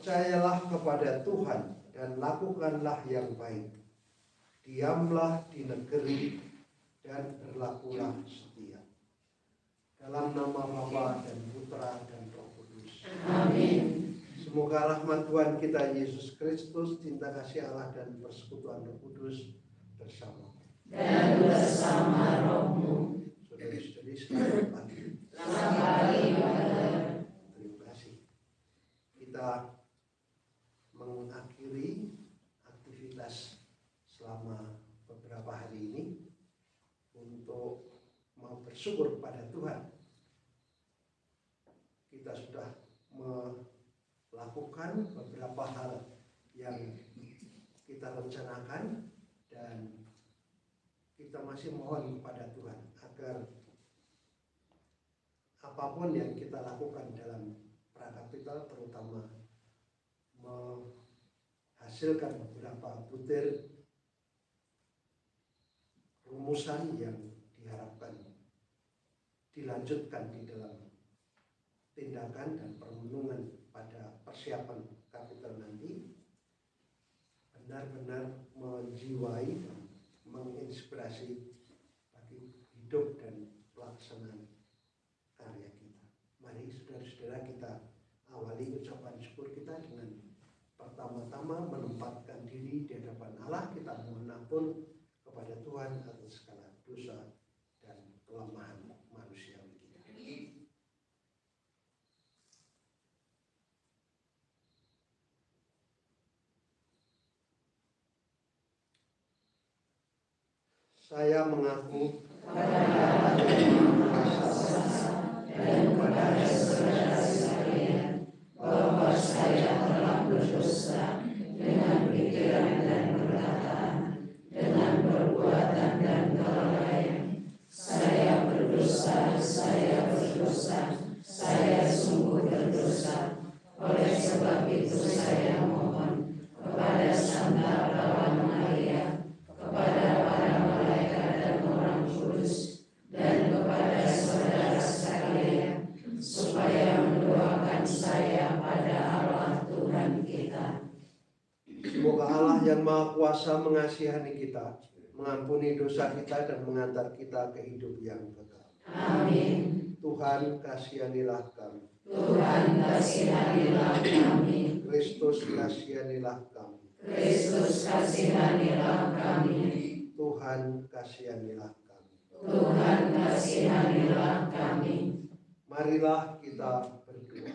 Percayalah kepada Tuhan dan lakukanlah yang baik. Diamlah di negeri dan berlakulah setia. Dalam nama Bapa dan Putra dan Roh Kudus. Amin. Semoga rahmat Tuhan kita Yesus Kristus, cinta kasih Allah dan persekutuan Roh Kudus bersama. Dan bersama rohmu. Saudara-saudari selamat pagi. Selamat pagi, Brother. Terima kasih. Kita mengakhiri aktivitas selama beberapa hari ini untuk mau bersyukur kepada Tuhan. Kita sudah melakukan beberapa hal yang kita rencanakan dan kita masih mohon kepada Tuhan agar apapun yang kita lakukan dalam prakapital, terutama menghasilkan beberapa butir rumusan yang diharapkan dilanjutkan di dalam tindakan dan permenungan pada persiapan kapital nanti, benar-benar menjiwai dan menginspirasi bagi hidup dan pelaksanaan karya kita. Mari saudara-saudara kita awali ucapan syukur kita dengan pertama-tama menempatkan diri di hadapan Allah. Kita mohon ampun kepada Tuhan atas segala dosa dan kelemahan manusiawi kita. Saya mengaku Kepada Allah yang Maha Kuasa dan kepada saudara sekalian bahwa saya telah berdosa dengan pikiran dan perkataan, dengan perbuatan dan kelalaian. Saya berdosa, saya sungguh berdosa. Oleh sebab itu saya mohon kepada Santa Lawan Maria, kepada para malaikat dan orang kudus, dan kepada saudara sekalian, supaya mendoakan saya pada Allah Tuhan kita. semoga Allah yang Maha Kuasa mengasihani kita, mengampuni dosa kita dan mengantar kita ke hidup yang kekal. Amin. Tuhan kasihanilah kami. Tuhan kasihanilah kami. Kristus kasihanilah kami. Kristus kasihanilah kami. Tuhan kasihanilah kami. Tuhan kasihanilah kami. Marilah kita berdoa.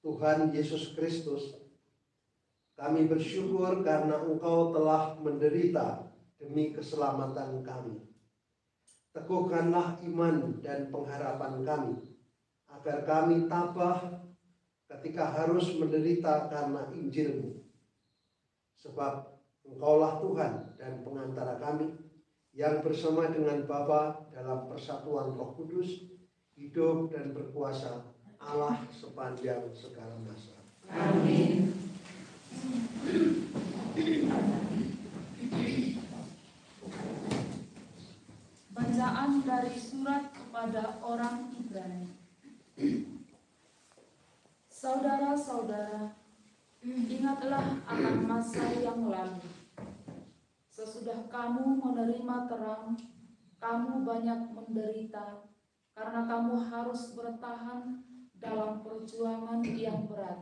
Tuhan Yesus Kristus, kami bersyukur karena Engkau telah menderita demi keselamatan kami. Teguhkanlah iman dan pengharapan kami, agar kami tabah ketika harus menderita karena Injil-Mu. Sebab Engkaulah Tuhan dan pengantara kami, yang bersama dengan Bapa dalam persatuan Roh Kudus, hidup dan berkuasa Allah sepanjang segala masa. Amin. Bacaan dari surat kepada orang Ibrani. Saudara-saudara, ingatlah akan masa yang lalu. Sesudah kamu menerima terang, kamu banyak menderita karena kamu harus bertahan dalam perjuangan yang berat,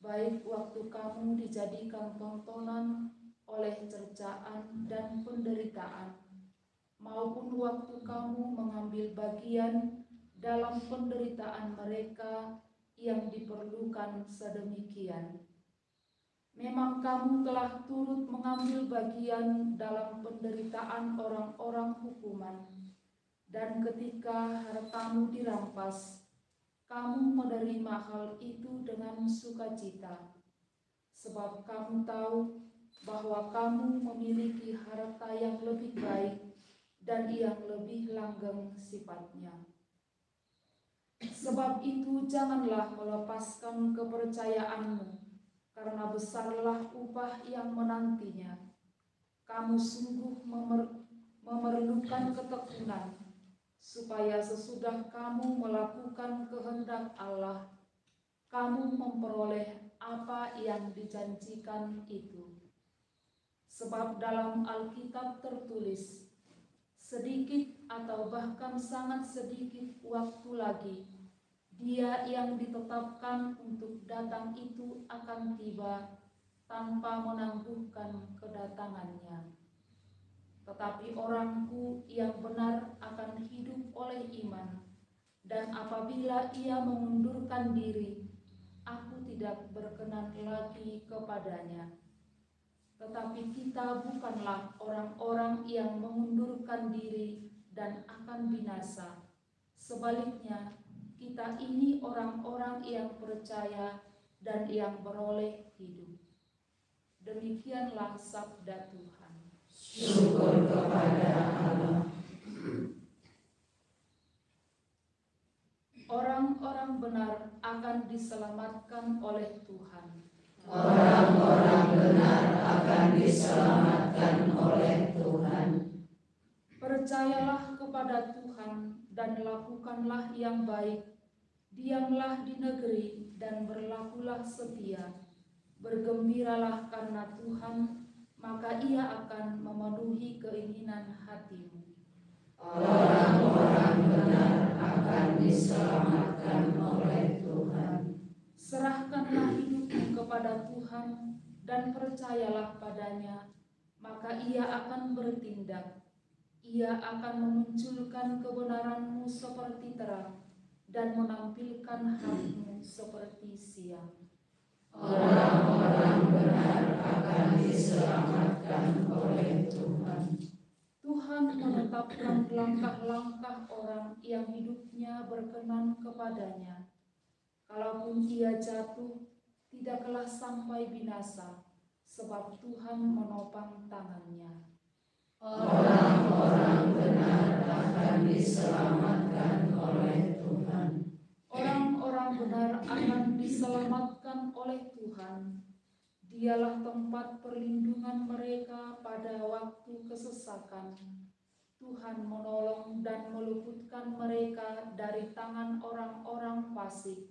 baik waktu kamu dijadikan tontonan oleh cercaan dan penderitaan, maupun waktu kamu mengambil bagian dalam penderitaan mereka yang diperlukan sedemikian. Memang kamu telah turut mengambil bagian dalam penderitaan orang-orang hukuman, dan ketika hartamu dirampas, kamu menerima hal itu dengan sukacita, sebab kamu tahu bahwa kamu memiliki harta yang lebih baik dan yang lebih langgeng sifatnya. Sebab itu janganlah melepaskan kepercayaanmu, karena besarlah upah yang menantinya. Kamu sungguh memerlukan ketekunan, supaya sesudah kamu melakukan kehendak Allah, kamu memperoleh apa yang dijanjikan itu. Sebab dalam Alkitab tertulis, sedikit atau bahkan sangat sedikit waktu lagi, Dia yang ditetapkan untuk datang itu akan tiba tanpa menangguhkan kedatangannya. Tetapi orangku yang benar akan hidup oleh iman, dan apabila ia mengundurkan diri, aku tidak berkenan lagi kepadanya. Tetapi kita bukanlah orang-orang yang mengundurkan diri dan akan binasa. Sebaliknya, kita ini orang-orang yang percaya dan yang beroleh hidup. Demikianlah sabda Tuhan. Syukur kepada Allah. Orang-orang benar akan diselamatkan oleh Tuhan. Orang-orang benar akan diselamatkan oleh Tuhan. Percayalah kepada Tuhan dan lakukanlah yang baik. Diamlah di negeri dan berlakulah setia. Bergembiralah karena Tuhan, maka Ia akan memenuhi keinginan hatimu. Orang-orang benar akan diselamatkan oleh Tuhan. Serahkanlah hidupmu kepada Tuhan dan percayalah padanya, maka Ia akan bertindak. Ia akan memunculkan kebenaranmu seperti terang dan menampilkan hakmu seperti siang. Orang-orang benar akan diselamatkan oleh Tuhan. Tuhan menetapkan langkah-langkah orang yang hidupnya berkenan kepadanya. Kalaupun ia jatuh, tidaklah sampai binasa, sebab Tuhan menopang tangannya. Orang-orang benar akan diselamatkan oleh Tuhan. Orang-orang benar akan diselamatkan oleh Tuhan. Dialah tempat perlindungan mereka pada waktu kesesakan. Tuhan menolong dan meluputkan mereka dari tangan orang-orang fasik.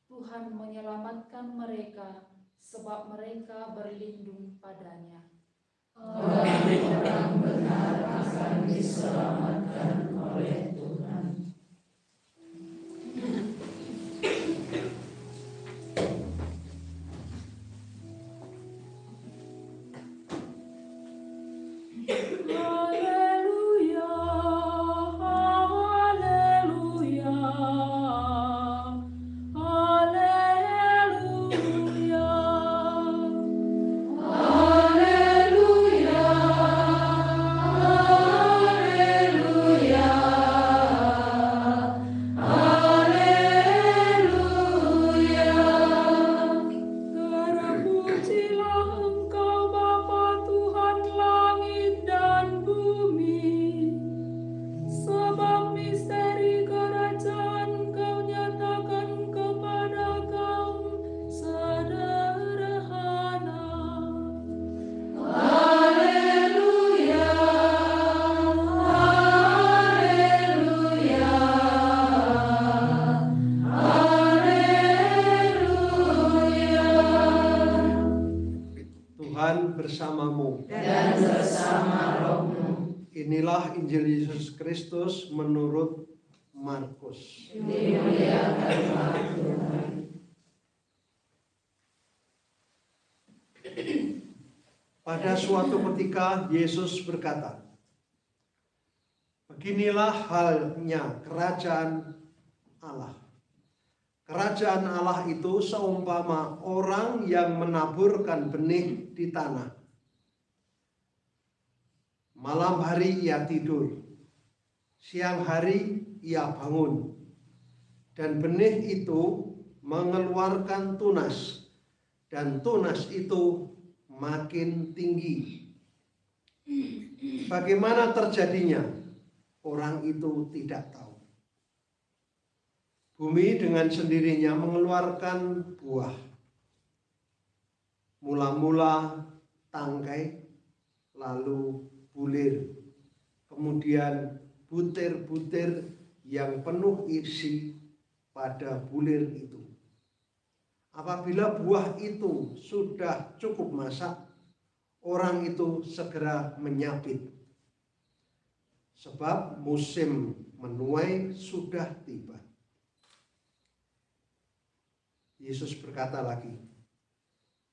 Tuhan menyelamatkan mereka sebab mereka berlindung padanya. Orang-orang benar akan diselamatkan oleh Tuhan. Haleluya, haleluya, haleluya. Haleluya, haleluya, haleluya. Terpujilah Engkau Bapa Tuhan langit dan bumi, sebab misteri kerajaan Kau nyatakan kepada kaum sederhana. Haleluya, haleluya, haleluya. Tuhan bersamamu. Dan bersama rohmu. Inilah Injil Yesus Kristus menurut Markus. Dimuliakanlah Tuhan. Pada suatu ketika Yesus berkata, "Beginilah halnya kerajaan Allah. Kerajaan Allah itu seumpama orang yang menaburkan benih di tanah. Malam hari ia tidur, siang hari ia bangun, dan benih itu mengeluarkan tunas, dan tunas itu makin tinggi. Bagaimana terjadinya? Orang itu tidak tahu. Bumi dengan sendirinya mengeluarkan buah. Mula-mula tangkai, lalu bulir, kemudian butir-butir yang penuh isi pada bulir itu. Apabila buah itu sudah cukup masak, orang itu segera menyapit, sebab musim menuai sudah tiba. Yesus berkata lagi,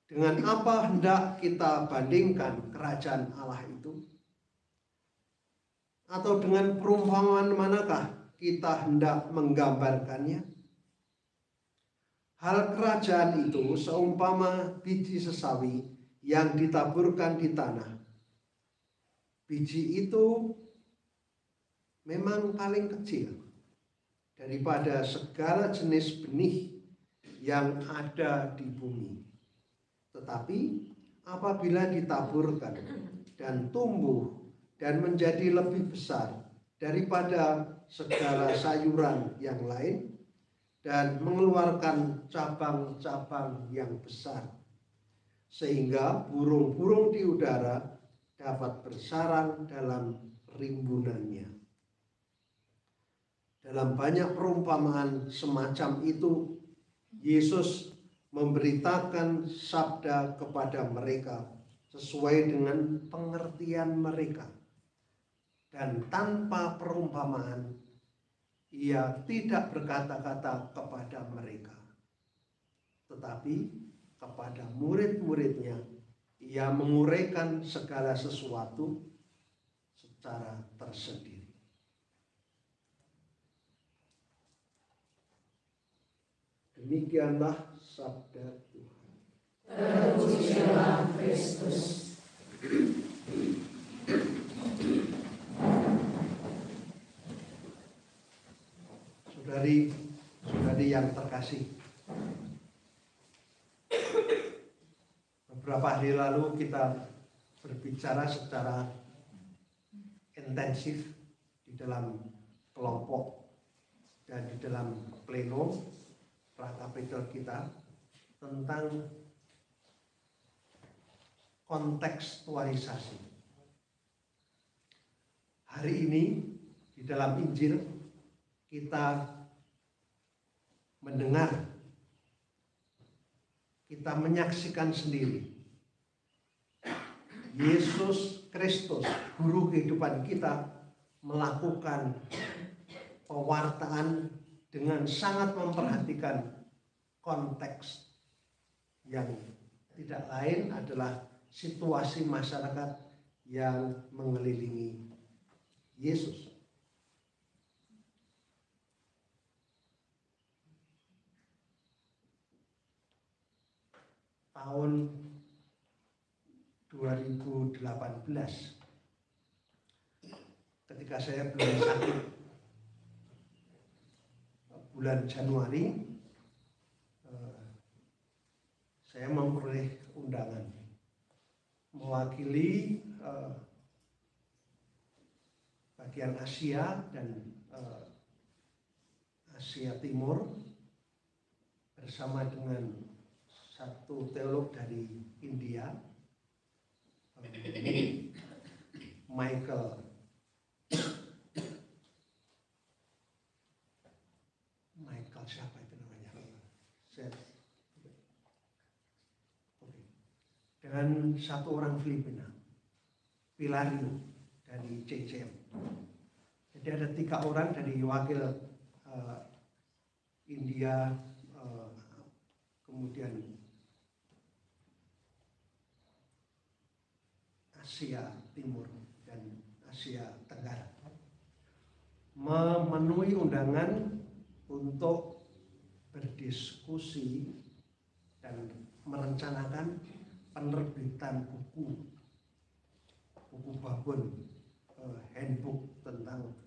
dengan apa hendak kita bandingkan kerajaan Allah itu? Atau dengan perumpamaan manakah kita hendak menggambarkannya? Hal kerajaan itu seumpama biji sesawi yang ditaburkan di tanah. Biji itu memang paling kecil daripada segala jenis benih yang ada di bumi. Tetapi apabila ditaburkan dan tumbuh dan menjadi lebih besar daripada segala sayuran yang lain dan mengeluarkan cabang-cabang yang besar, sehingga burung-burung di udara dapat bersarang dalam rimbunannya. Dalam banyak perumpamaan semacam itu, Yesus memberitakan sabda kepada mereka sesuai dengan pengertian mereka. Dan tanpa perumpamaan, ia tidak berkata-kata kepada mereka. Tetapi kepada murid-muridnya, ia menguraikan segala sesuatu secara tersendiri. Demikianlah sabda Tuhan. Terpujilah Kristus. Saudari yang terkasih, beberapa hari lalu kita berbicara secara intensif di dalam kelompok dan di dalam pleno prakapitol kita tentang kontekstualisasi. Hari ini di dalam Injil kita mendengar, kita menyaksikan sendiri Yesus Kristus, guru kehidupan kita, melakukan pewartaan dengan sangat memperhatikan konteks yang tidak lain adalah situasi masyarakat yang mengelilingi Yesus. Tahun 2018, ketika saya belum sakit, bulan Januari, saya memperoleh undangan mewakili bagian Asia dan Asia Timur bersama dengan satu teolog dari India, Michael siapa itu namanya? Dengan satu orang Filipina, Pilario dari CCM. Jadi ada 3 orang dari wakil India, kemudian Asia Timur dan Asia Tenggara, memenuhi undangan untuk berdiskusi dan merencanakan penerbitan buku babon, handbook tentang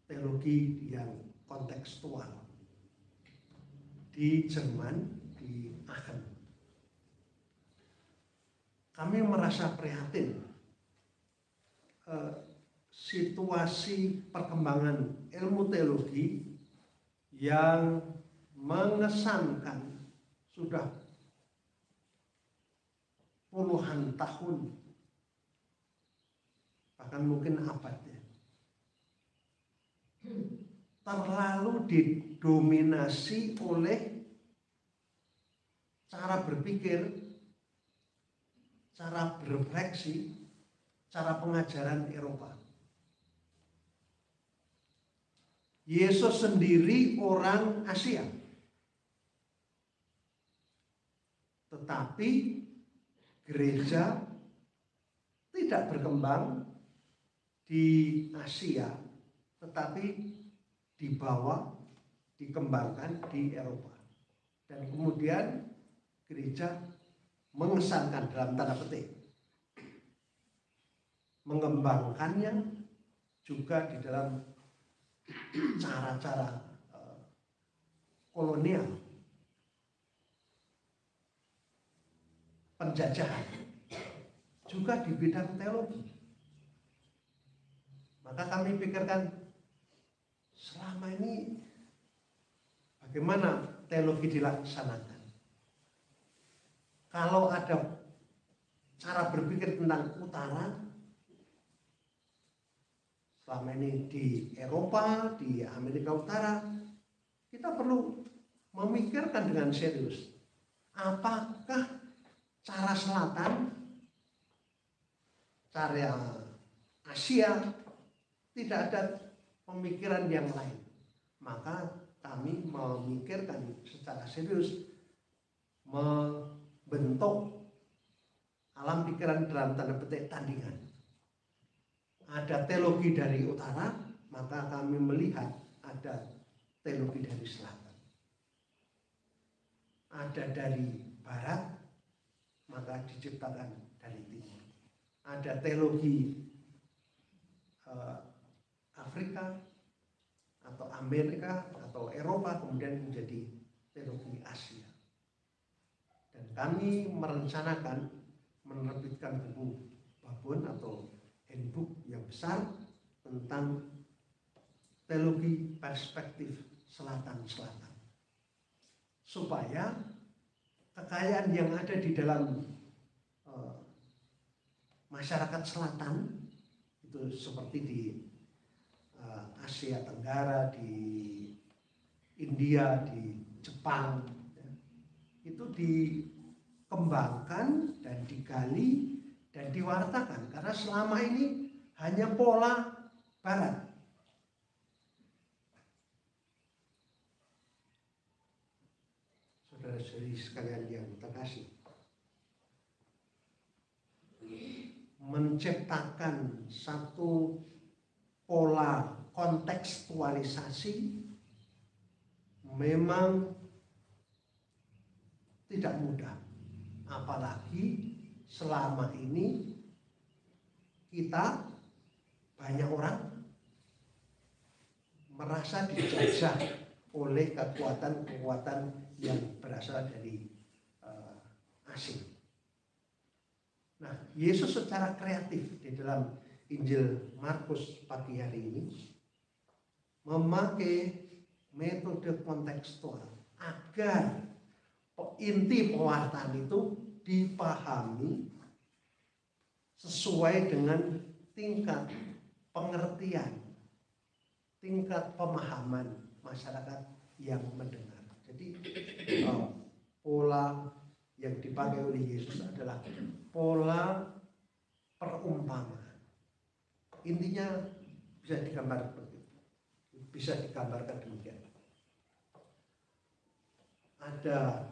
teologi yang kontekstual di Jerman, di Aachen. Kami merasa prihatin situasi perkembangan ilmu teologi yang mengesankan sudah puluhan tahun, bahkan mungkin abad ya, terlalu didominasi oleh cara berpikir, cara berefleksi, cara pengajaran Eropa. Yesus sendiri orang Asia, tetapi gereja tidak berkembang di Asia, tetapi dibawa, dikembangkan di Eropa. Dan kemudian gereja mengesankan dalam tanda petik, mengembangkannya juga di dalam cara-cara kolonial, penjajahan, juga di bidang teologi. Maka kami pikirkan selama ini bagaimana teologi dilaksanakan. Kalau ada cara berpikir tentang utara, selama ini di Eropa, di Amerika Utara, kita perlu memikirkan dengan serius. Apakah cara selatan, cara Asia, tidak ada pemikiran yang lain? Maka kami memikirkan secara serius, membentuk alam pikiran dalam tanda petik tandingan. Ada teologi dari utara, maka kami melihat ada teologi dari selatan. Ada dari barat, maka diciptakan dari timur. Ada teologi Afrika atau Amerika atau Eropa, kemudian menjadi teologi Asia. Dan kami merencanakan menerbitkan buku babon atau handbook yang besar tentang teologi perspektif selatan-selatan, supaya kekayaan yang ada di dalam masyarakat selatan itu seperti di Asia Tenggara, di India, di Jepang, itu dikembangkan dan digali dan diwartakan, karena selama ini hanya pola barat. Saudara-saudari sekalian yang terkasih, menciptakan satu pola kontekstualisasi memang tidak mudah, apalagi selama ini kita, banyak orang merasa dijajah oleh kekuatan-kekuatan yang berasal dari asing. Nah, Yesus secara kreatif di dalam Injil Markus pagi hari ini memakai metode kontekstual agar inti pewartaan itu dipahami sesuai dengan tingkat pengertian, tingkat pemahaman masyarakat yang mendengar. Jadi pola yang dipakai oleh Yesus adalah pola perumpamaan. Intinya bisa digambarkan demikian. Ada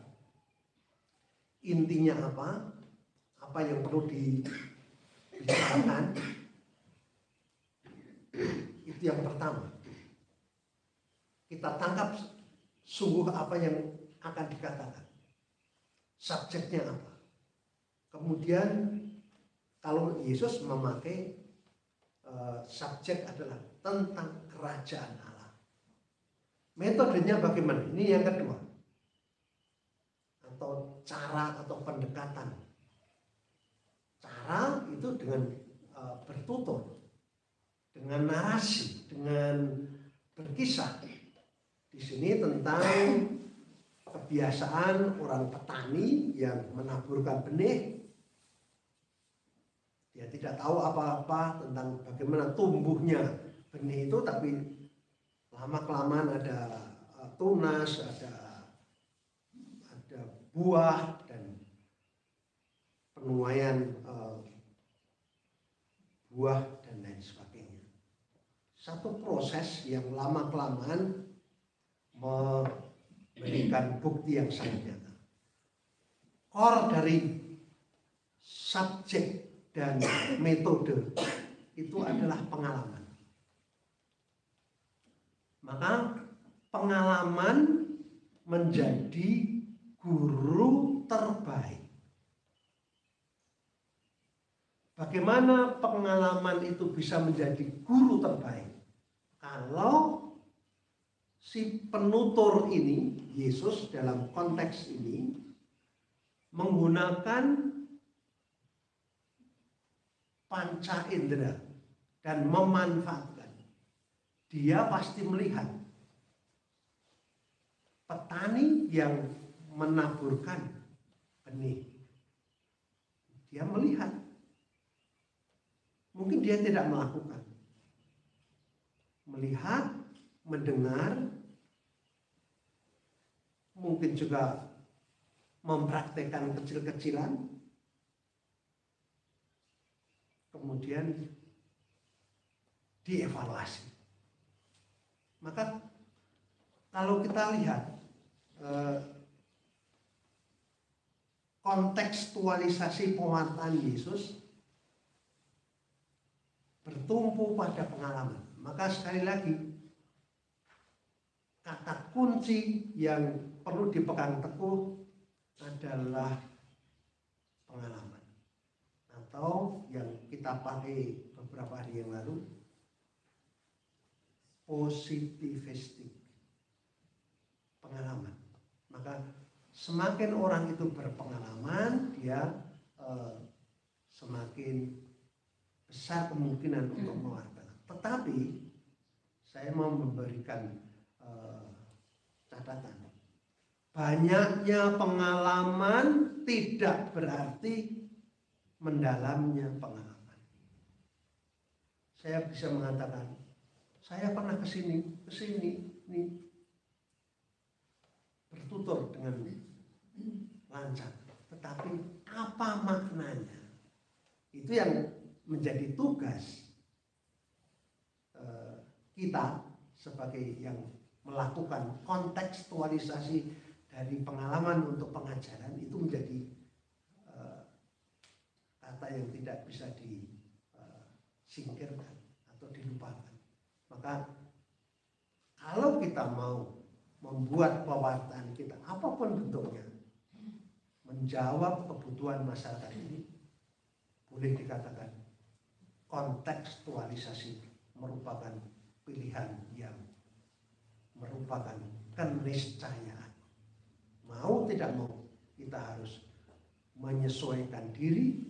intinya apa yang perlu dibicarakan. Itu yang pertama. Kita tangkap sungguh apa yang akan dikatakan, subjeknya apa. Kemudian kalau Yesus memakai subjek adalah tentang kerajaan Allah, metodenya bagaimana? Ini yang kedua, atau cara atau pendekatan. Cara itu dengan bertutur, dengan narasi, dengan berkisah. Di sini tentang kebiasaan orang petani yang menaburkan benih. Dia tidak tahu apa-apa tentang bagaimana tumbuhnya benih itu, tapi lama-kelamaan ada tunas, ada buah dan penuaian buah dan lain sebagainya. Satu proses yang lama-kelamaan memberikan bukti yang sangat nyata. Core dari subjek dan metode itu adalah pengalaman. Maka pengalaman menjadi guru terbaik. Bagaimana pengalaman itu bisa menjadi guru terbaik? Kalau si penutur ini, Yesus dalam konteks ini, menggunakan panca indera dan memanfaatkan. Dia pasti melihat petani yang menaburkan benih. Dia melihat. Mungkin dia tidak melakukan. Melihat, mendengar, mungkin juga mempraktekkan kecil-kecilan, kemudian dievaluasi. Maka kalau kita lihat kontekstualisasi pewartaan Yesus bertumpu pada pengalaman. Maka sekali lagi, kata kunci yang perlu dipegang teguh adalah pengalaman. Atau yang kita pakai beberapa hari yang lalu, positivistik, pengalaman. Maka semakin orang itu berpengalaman, dia semakin besar kemungkinan untuk mewartakan. Tetapi saya mau memberikan catatan. Banyaknya pengalaman tidak berarti mendalamnya pengalaman. Saya bisa mengatakan, saya pernah kesini, nih, bertutur dengan lancar. Tetapi apa maknanya? Itu yang menjadi tugas kita sebagai yang melakukan kontekstualisasi dari pengalaman untuk pengajaran. Itu menjadi kata yang tidak bisa disingkirkan atau dilupakan. Maka kalau kita mau membuat pewartaan kita, apapun bentuknya, menjawab kebutuhan masyarakat ini, boleh dikatakan kontekstualisasi merupakan pilihan yang merupakan keniscayaan. Mau tidak mau, kita harus menyesuaikan diri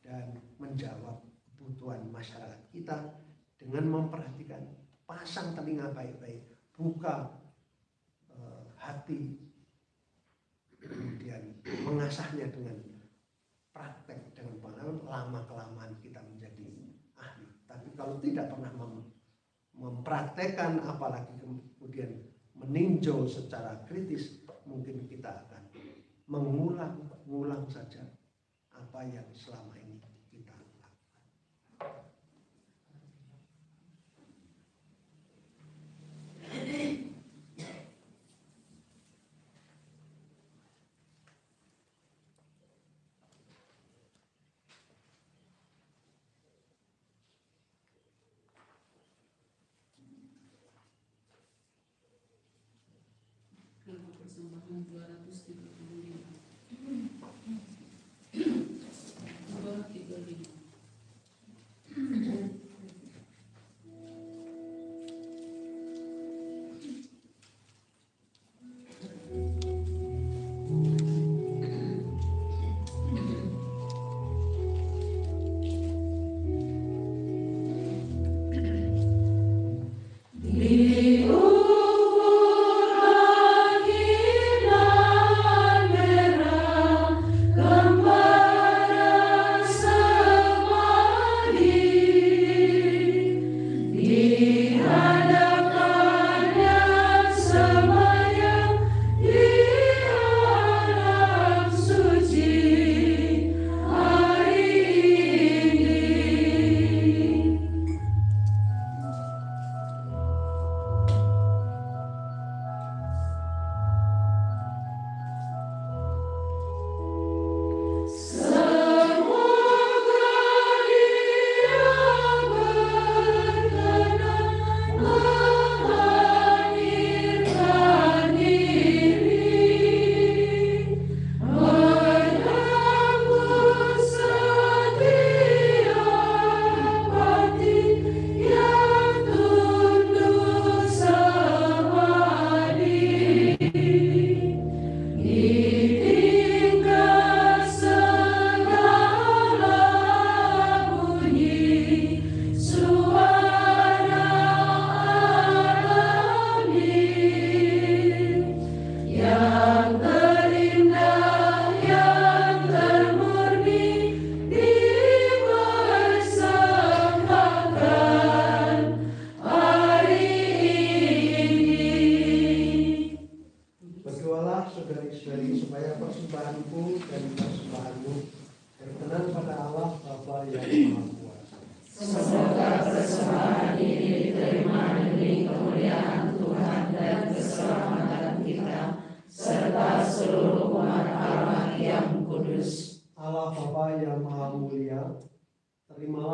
dan menjawab kebutuhan masyarakat kita dengan memperhatikan, pasang telinga baik-baik, buka hati, kemudian mengasahnya dengan praktek, dengan pengalaman. Lama-kelamaan kita menjadi ahli. Tapi kalau tidak pernah mempraktekkan, apalagi kemudian meninjau secara kritis, mungkin kita akan mengulang saja apa yang selama ini kita lakukan. Persembahan 235. Bawah 35. Di ufuk langit dan merah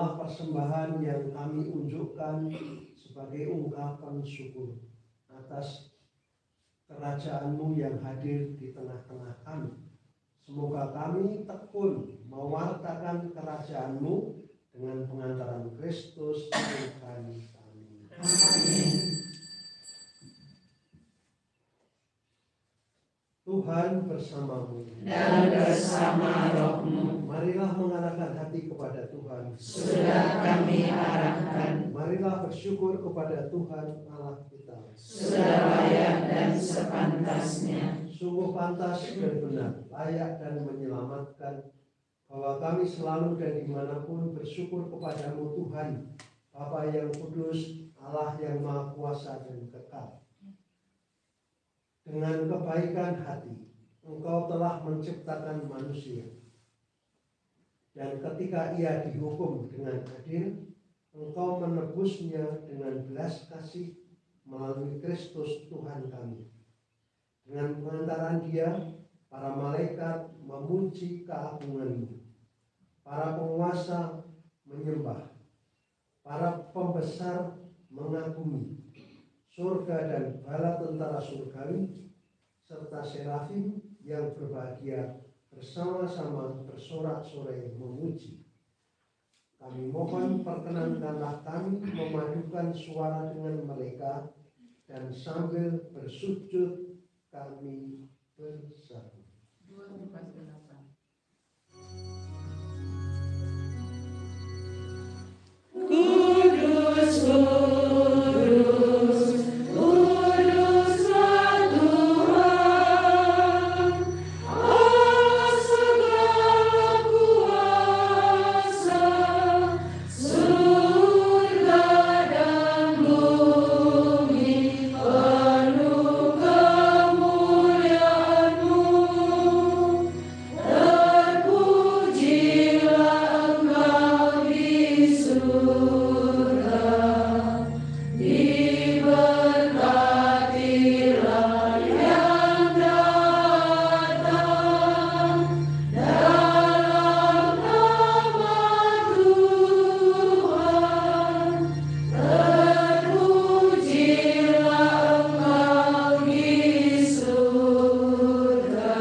terimalah persembahan yang kami unjukkan sebagai ungkapan syukur atas kerajaan-Mu yang hadir di tengah-tengah kami. Semoga kami tekun mewartakan kerajaan-Mu dengan pengantaran Kristus Tuhan kami. Amin. Tuhan bersamamu Dan bersama rohmu. Marilah mengarahkan hati kepada Tuhan. Sudah kami arahkan. Marilah bersyukur kepada Tuhan Allah kita. Sudah layak dan sepantasnya. Sungguh pantas dan benar, layak dan menyelamatkan, bahwa kami selalu dan dimanapun bersyukur kepadamu Tuhan, Bapa yang kudus, Allah yang maha kuasa dan kekal. Dengan kebaikan hati, Engkau telah menciptakan manusia. Dan ketika ia dihukum dengan adil, Engkau menebusnya dengan belas kasih melalui Kristus Tuhan kami. Dengan pengantaran Dia, para malaikat memuji keagungan-Mu. Para penguasa menyembah. Para pembesar mengagumi. Surga dan bala tentara surgawi serta serafim yang berbahagia bersama-sama bersorak-sorai memuji. Kami mohon perkenankanlah kami memadukan suara dengan mereka dan sambil bersujud kami bersatu. 248. Kudus, kudus, kuduslah Tuhan, Allah segala kuasa, surga dan bumi penuh kemuliaan-Mu. Terpujilah Engkau di surga, diberkatilah yang datang dalam nama Tuhan. Terpujilah Engkau di surga.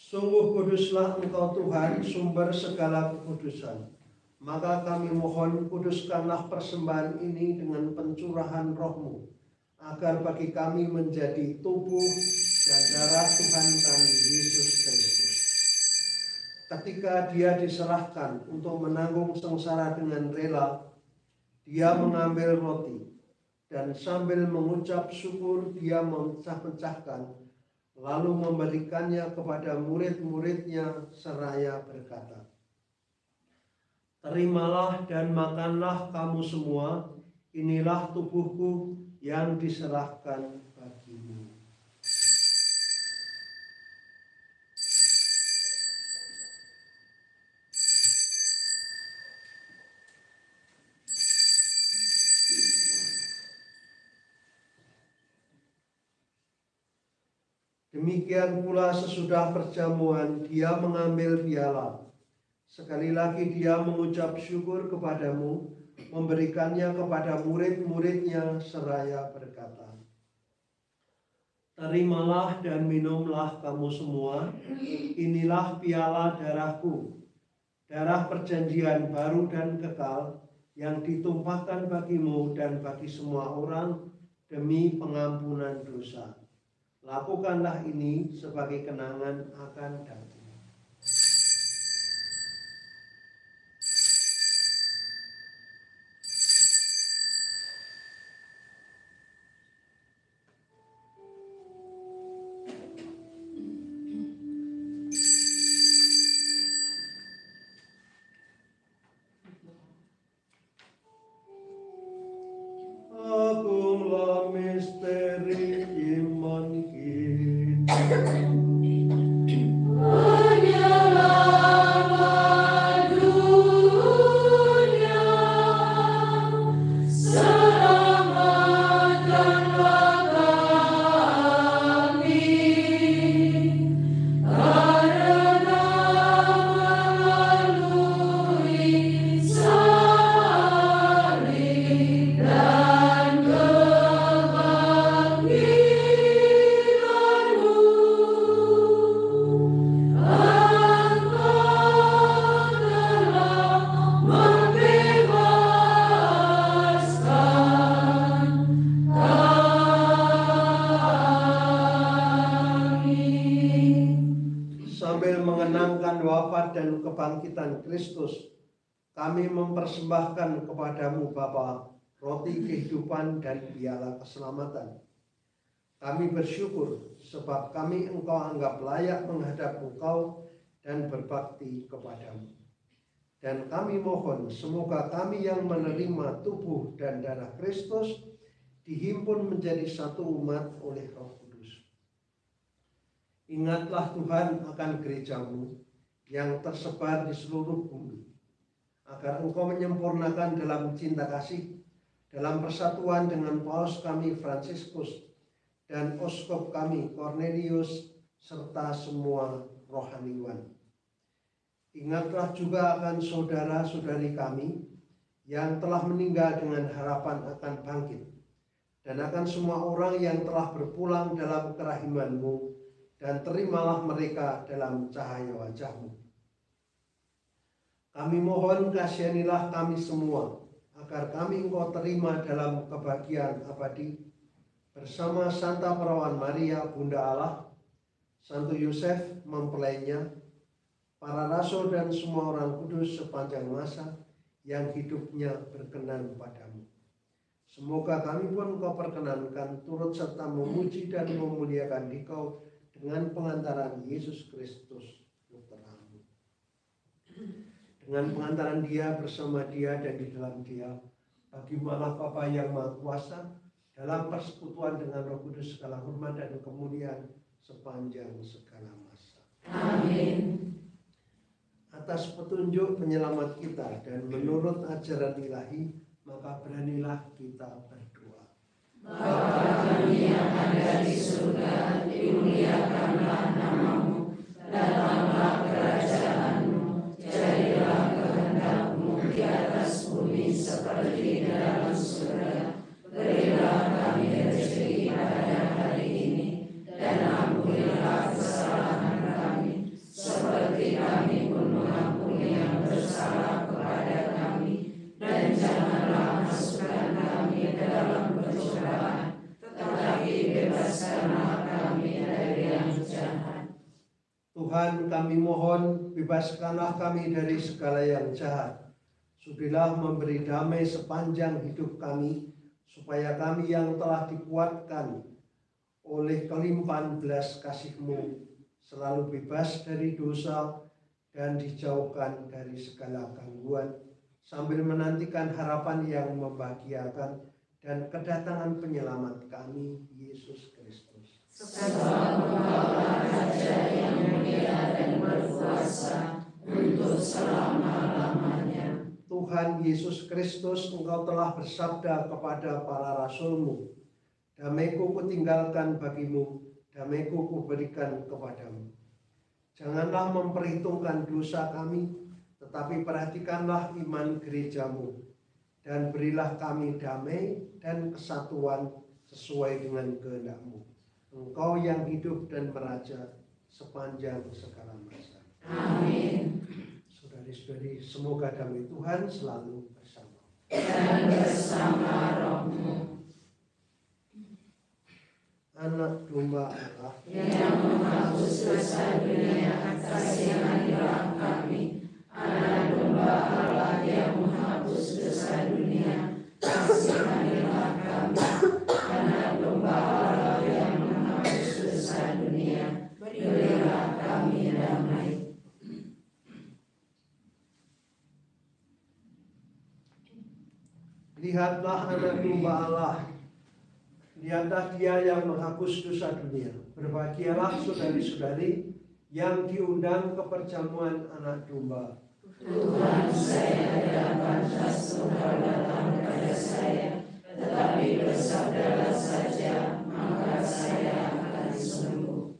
Sungguh kuduslah Engkau Tuhan, sumber segala kekudusan. Maka kami mohon, kuduskanlah persembahan ini dengan pencurahan roh-Mu, agar bagi kami menjadi tubuh dan darah Tuhan kami, Yesus Kristus. Ketika Dia diserahkan untuk menanggung sengsara dengan rela, Dia mengambil roti, dan sambil mengucap syukur Dia memecah-pecahkan, lalu memberikannya kepada murid-muridnya seraya berkata, "Terimalah dan makanlah kamu semua, inilah tubuhku yang diserahkan bagimu." Demikian pula sesudah perjamuan Dia mengambil piala. Sekali lagi Dia mengucap syukur kepadamu, memberikannya kepada murid-muridnya seraya berkata, "Terimalah dan minumlah kamu semua, inilah piala darahku, darah perjanjian baru dan kekal, yang ditumpahkan bagimu dan bagi semua orang demi pengampunan dosa. Lakukanlah ini sebagai kenangan akan daku." Agunglah misteri iman kita. Penyelamat dunia, selamatkan mengenangkan wafat dan kebangkitan Kristus, kami mempersembahkan kepadamu Bapa roti kehidupan dan piala keselamatan. Kami bersyukur sebab kami Engkau anggap layak menghadap Engkau dan berbakti kepadamu. Dan kami mohon semoga kami yang menerima tubuh dan darah Kristus dihimpun menjadi satu umat oleh Roh Kudus. Ingatlah Tuhan akan gerejamu yang tersebar di seluruh bumi, agar Engkau menyempurnakan dalam cinta kasih, dalam persatuan dengan Paus kami Fransiskus dan Oskop kami Cornelius serta semua rohaniwan. Ingatlah juga akan saudara-saudari kami yang telah meninggal dengan harapan akan bangkit, dan akan semua orang yang telah berpulang dalam kerahiman-Mu, dan terimalah mereka dalam cahaya wajah-Mu. Kami mohon kasihanilah kami semua, agar kami Engkau terima dalam kebahagiaan abadi, bersama Santa Perawan Maria Bunda Allah, Santo Yosef mempelainya, para rasul dan semua orang kudus sepanjang masa yang hidupnya berkenan padamu. Semoga kami pun Engkau perkenankan turut serta memuji dan memuliakan Dikau dengan pengantaran Yesus Kristus Putramu. Dengan pengantaran Dia, bersama Dia dan di dalam Dia, bagi Allah Bapa yang Maha Kuasa, dalam persekutuan dengan Roh Kudus segala hormat dan kemuliaan sepanjang segala masa. Amin. Atas petunjuk penyelamat kita dan menurut ajaran ilahi, maka beranilah kita berdoa. Bapa kami yang ada di surga, dimuliakanlah nama-Mu, datanglah kerajaan-Mu, jadilah kehendak-Mu di atas bumi seperti di dalam surga. Berilah kami rezeki pada hari ini, dan ampunilah kesalahan kami, seperti kami pun mengampuni yang bersalah kepada kami, dan janganlah masukkan kami ke dalam pencobaan, tetapi bebaskanlah kami dari yang jahat. Tuhan, kami mohon, bebaskanlah kami dari segala yang jahat. Sudilah memberi damai sepanjang hidup kami, supaya kami yang telah dikuatkan oleh kelimpahan belas kasih-Mu selalu bebas dari dosa dan dijauhkan dari segala gangguan, sambil menantikan harapan yang membahagiakan dan kedatangan penyelamat kami, Yesus Kristus. Sebab Engkaulah Raja yang mulia dan berkuasa untuk selama-lamanya. Tuhan Yesus Kristus, Engkau telah bersabda kepada para rasul-Mu, damai-Ku kutinggalkan bagimu, damai-Ku kuberikan kepadamu. Janganlah memperhitungkan dosa kami, tetapi perhatikanlah iman gereja-Mu, dan berilah kami damai dan kesatuan sesuai dengan kehendak-Mu. Engkau yang hidup dan meraja sepanjang segala masa. Amin. Saudari-saudari, semoga damai Tuhan selalu bersama. Dan bersama roh-Mu. Anak domba Allah Yang menghapus dosa dunia, kasihanilah kami. Anak domba Allah yang menghapus dosa dunia, kasihanilah kami. Anak domba Allah yang menghapus dosa dunia, berilah kami damai. Lihatlah anak domba Allah, lihatlah Dia yang menghapus dosa dunia. Berbahagialah saudari-saudari yang diundang ke perjamuan anak domba. Tuhan, saya tidak pantas Engkau datang pada saya, tetapi bersabdalah saja, maka saya akan sembuh.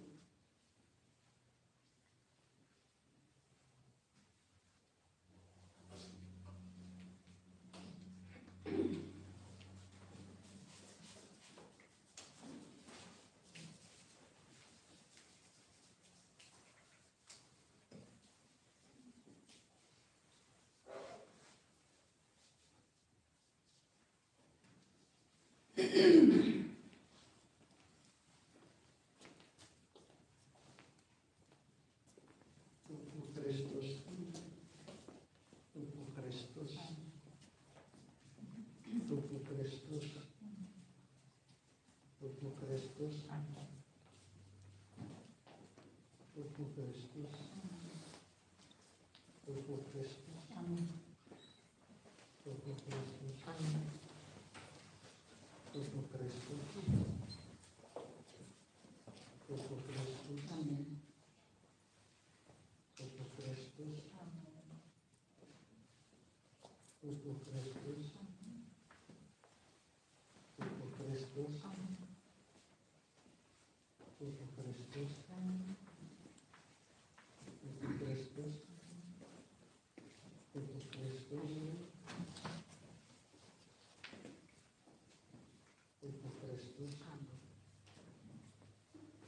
Tubuh Kristus. Tubuh Kristus. Tubuh Kristus. Tubuh Kristus.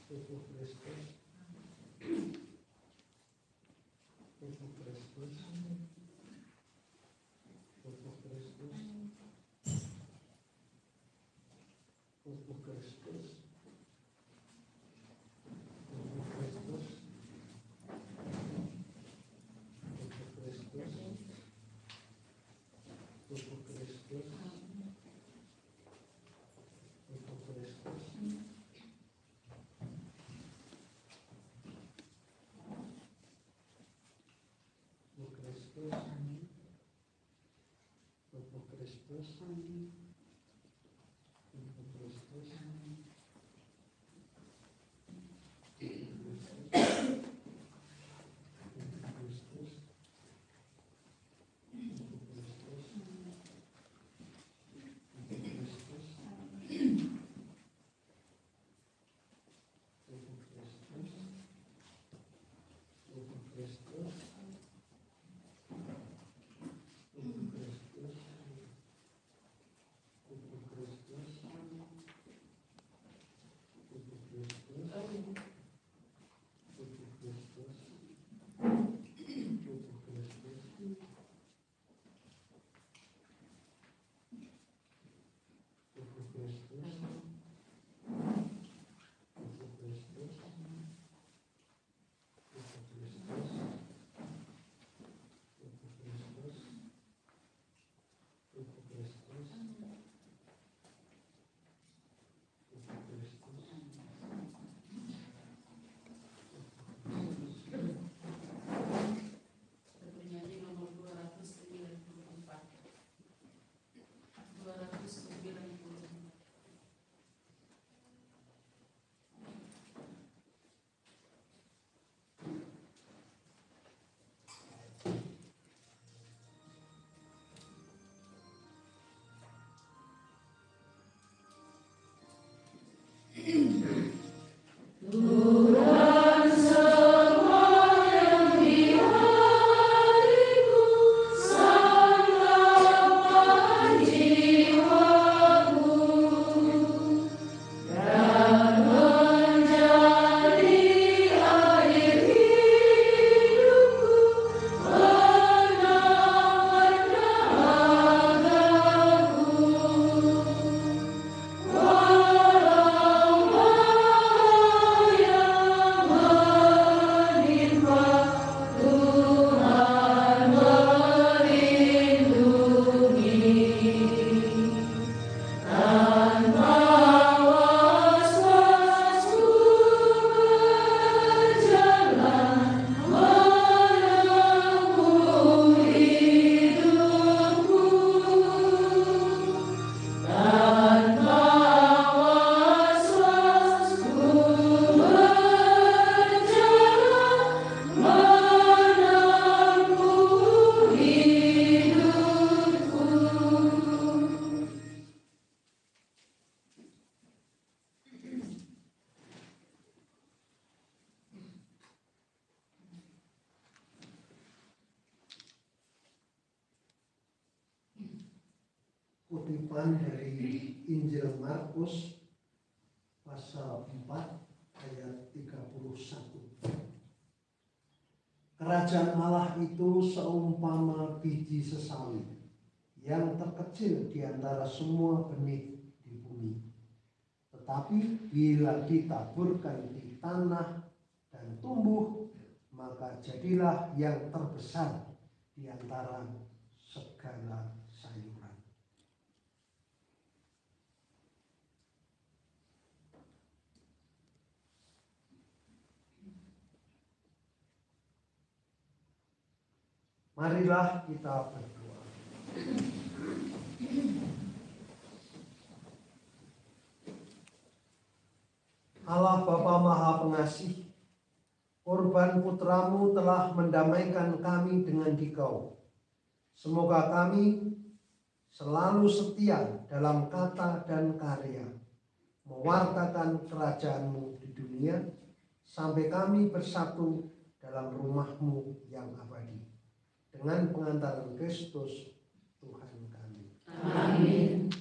Tubuh Kristus. Tubuh Kristus. Tubuh Kristus. Tubuh Kristus. Tubuh Kristus. Tubuh Kristus. Tubuh Kristus. Tubuh Kristus. Tubuh Kristus. Tubuh Kristus. Tubuh Kristus. Bernyanyi nomor 294. 294. Kutipan dari Injil Markus pasal 4 ayat 31. Kerajaan Allah itu seumpama biji sesawi yang terkecil di antara semua benih di bumi. Tetapi bila ditaburkan di tanah dan tumbuh, maka jadilah yang terbesar di antara segala sayuran. Marilah kita berdoa. Allah Bapa Maha Pengasih, korban putramu telah mendamaikan kami dengan Dikau. Semoga kami selalu setia dalam kata dan karya, mewartakan kerajaan-Mu di dunia, sampai kami bersatu dalam rumah-Mu yang abadi. Dengan pengantaran Kristus Tuhan kami. Amin.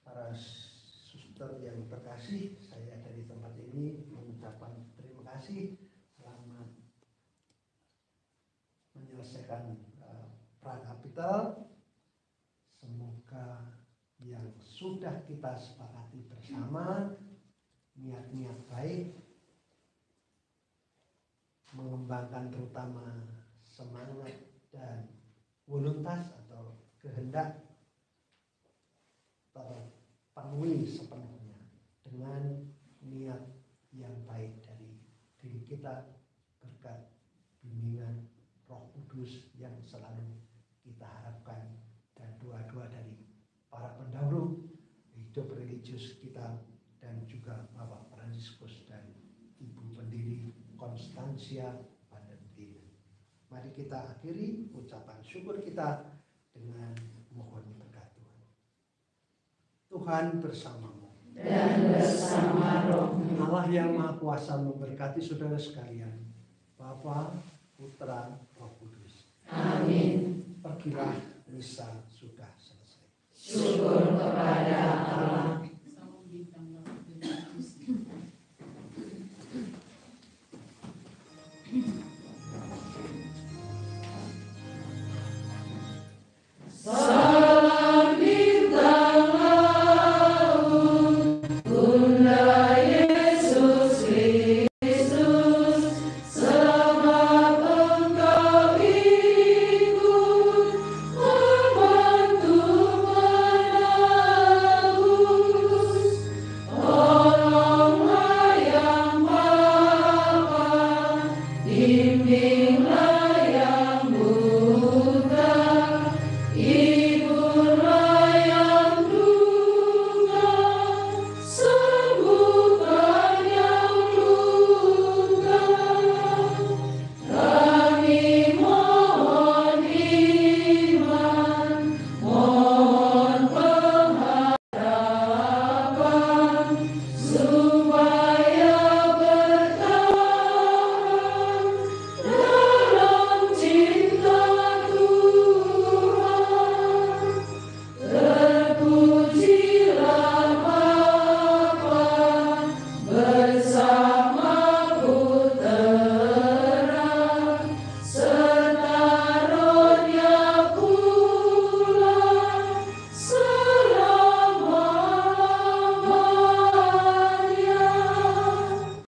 Para suster yang terkasih, saya dari tempat ini mengucapkan terima kasih selamat menyelesaikan prakapital. Semoga yang sudah kita sepakati bersama, niat-niat baik, mengembangkan terutama semangat dan voluntas atau kehendak terpenuhi sepenuhnya dengan niat yang baik dari diri kita, berkat bimbingan Roh Kudus yang selalu kita harapkan, dan doa-doa dari para pendahulu hidup religius kita, dan juga Bapak Fransiskus dan Ibu Pendiri Konstansia Vanderbilt. Mari kita akhiri ucapan syukur kita dengan mohon berkat Tuhan. Tuhan bersamamu Dan bersama rohmu. Allah yang Maha Kuasa memberkati saudara sekalian, Bapa, Putra, Roh Kudus. Amin. Pergilah, misa sudah selesai. Syukur kepada Allah.